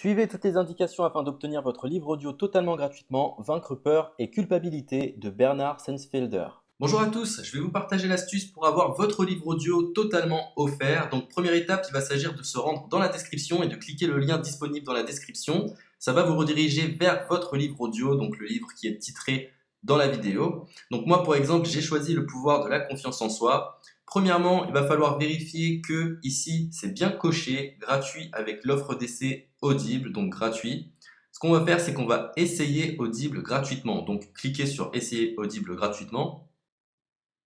Suivez toutes les indications afin d'obtenir votre livre audio totalement gratuitement, Vaincre peur et culpabilité de Bernard Sensfelder. Bonjour à tous, je vais vous partager l'astuce pour avoir votre livre audio totalement offert. Donc première étape, il va s'agir de se rendre dans la description et de cliquer le lien disponible dans la description. Ça va vous rediriger vers votre livre audio, donc le livre qui est titré dans la vidéo. Donc moi par exemple, j'ai choisi le pouvoir de la confiance en soi. Premièrement, il va falloir vérifier que ici c'est bien coché, gratuit avec l'offre d'essai Audible, donc gratuit. Ce qu'on va faire, c'est qu'on va essayer Audible gratuitement. Donc cliquez sur essayer Audible gratuitement.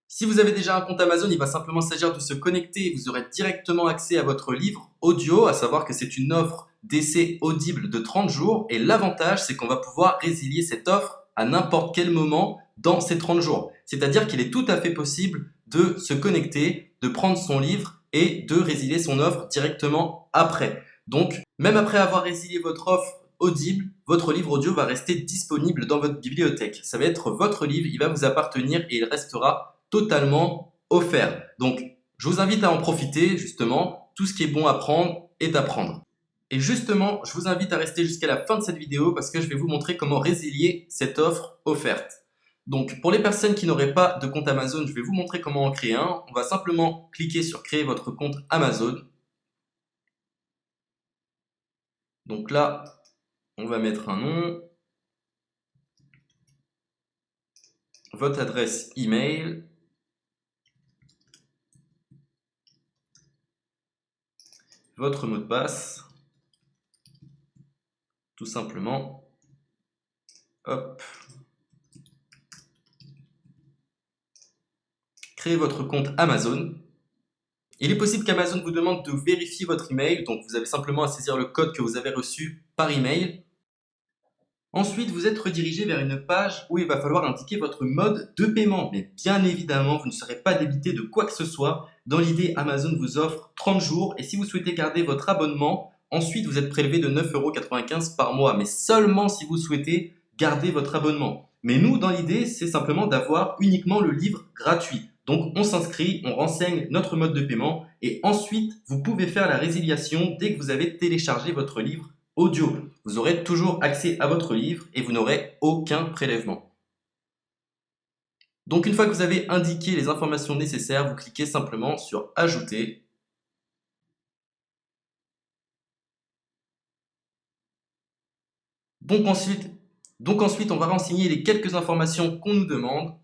Si vous avez déjà un compte Amazon, il va simplement s'agir de se connecter et vous aurez directement accès à votre livre audio, à savoir que c'est une offre d'essai Audible de 30 jours et l'avantage c'est qu'on va pouvoir résilier cette offre à n'importe quel moment dans ces 30 jours. C'est-à-dire qu'il est tout à fait possible de se connecter, de prendre son livre et de résilier son offre directement après. Donc, même après avoir résilié votre offre Audible, votre livre audio va rester disponible dans votre bibliothèque. Ça va être votre livre, il va vous appartenir et il restera totalement offert. Donc, je vous invite à en profiter, justement. Tout ce qui est bon à prendre est à prendre. Et justement, je vous invite à rester jusqu'à la fin de cette vidéo parce que je vais vous montrer comment résilier cette offre offerte. Donc, pour les personnes qui n'auraient pas de compte Amazon, je vais vous montrer comment en créer un. On va simplement cliquer sur créer votre compte Amazon. Donc là, on va mettre un nom, votre adresse email, votre mot de passe, tout simplement. Hop. Créez votre compte Amazon. Il est possible qu'Amazon vous demande de vérifier votre email, donc vous avez simplement à saisir le code que vous avez reçu par email. Ensuite, vous êtes redirigé vers une page où il va falloir indiquer votre mode de paiement. Mais bien évidemment, vous ne serez pas débité de quoi que ce soit. Dans l'idée, Amazon vous offre 30 jours et si vous souhaitez garder votre abonnement, ensuite vous êtes prélevé de 9,95 € par mois, mais seulement si vous souhaitez garder votre abonnement. Mais nous, dans l'idée, c'est simplement d'avoir uniquement le livre gratuit. Donc on s'inscrit, on renseigne notre mode de paiement et ensuite vous pouvez faire la résiliation dès que vous avez téléchargé votre livre audio. Vous aurez toujours accès à votre livre et vous n'aurez aucun prélèvement. Donc une fois que vous avez indiqué les informations nécessaires, vous cliquez simplement sur Ajouter. Donc ensuite, on va renseigner les quelques informations qu'on nous demande.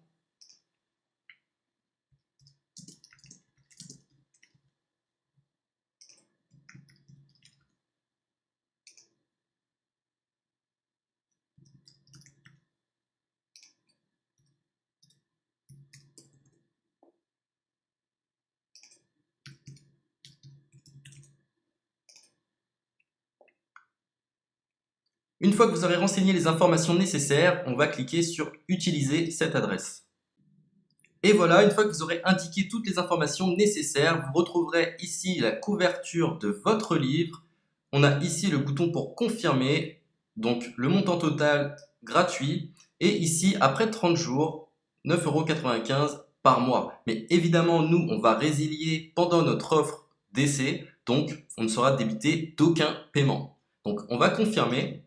Une fois que vous aurez renseigné les informations nécessaires, on va cliquer sur Utiliser cette adresse. Et voilà, une fois que vous aurez indiqué toutes les informations nécessaires, vous retrouverez ici la couverture de votre livre. On a ici le bouton pour confirmer, donc le montant total gratuit. Et ici, après 30 jours, 9,95 € par mois. Mais évidemment, nous, on va résilier pendant notre offre d'essai, donc on ne sera débité d'aucun paiement. Donc on va confirmer.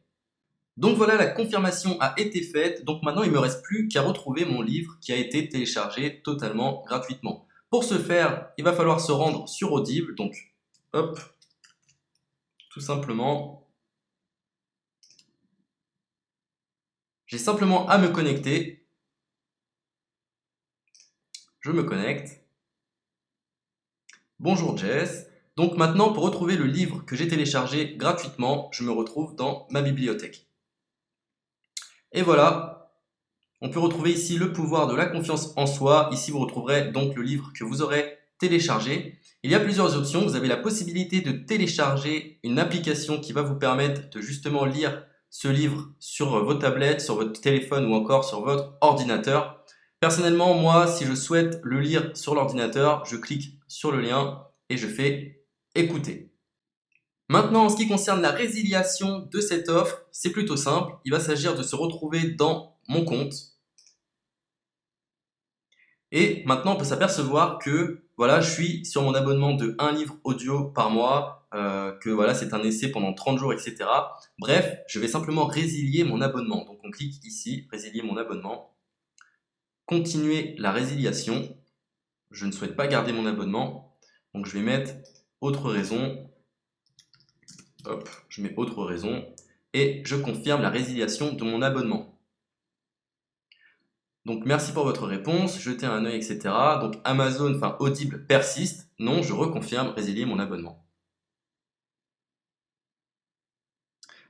Donc voilà, la confirmation a été faite, donc maintenant il ne me reste plus qu'à retrouver mon livre qui a été téléchargé totalement gratuitement. Pour ce faire, il va falloir se rendre sur Audible, donc hop, tout simplement. J'ai simplement à me connecter. Je me connecte. Bonjour Jess. Donc maintenant, pour retrouver le livre que j'ai téléchargé gratuitement, je me retrouve dans ma bibliothèque. Et voilà, on peut retrouver ici le pouvoir de la confiance en soi. Ici, vous retrouverez donc le livre que vous aurez téléchargé. Il y a plusieurs options. Vous avez la possibilité de télécharger une application qui va vous permettre de justement lire ce livre sur vos tablettes, sur votre téléphone ou encore sur votre ordinateur. Personnellement, moi, si je souhaite le lire sur l'ordinateur, je clique sur le lien et je fais écouter. Maintenant, en ce qui concerne la résiliation de cette offre, c'est plutôt simple. Il va s'agir de se retrouver dans mon compte. Et maintenant, on peut s'apercevoir que voilà, je suis sur mon abonnement de 1 livre audio par mois. que voilà, c'est un essai pendant 30 jours, etc. Bref, je vais simplement résilier mon abonnement. Donc on clique ici, résilier mon abonnement, continuer la résiliation. Je ne souhaite pas garder mon abonnement, donc je vais mettre autre raison. Hop, je mets autre raison et je confirme la résiliation de mon abonnement. Donc merci pour votre réponse, jetez un œil, etc. Donc Amazon, enfin Audible persiste. Non, je reconfirme, résilier mon abonnement.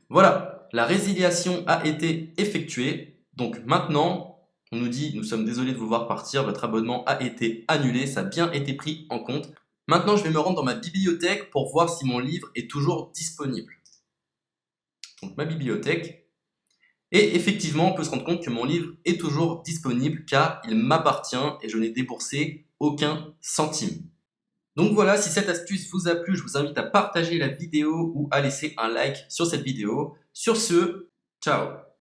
Voilà, la résiliation a été effectuée. Donc maintenant, on nous dit, nous sommes désolés de vous voir partir, votre abonnement a été annulé, ça a bien été pris en compte. Maintenant, je vais me rendre dans ma bibliothèque pour voir si mon livre est toujours disponible. Donc ma bibliothèque. Et effectivement, on peut se rendre compte que mon livre est toujours disponible car il m'appartient et je n'ai déboursé aucun centime. Donc voilà, si cette astuce vous a plu, je vous invite à partager la vidéo ou à laisser un like sur cette vidéo. Sur ce, ciao!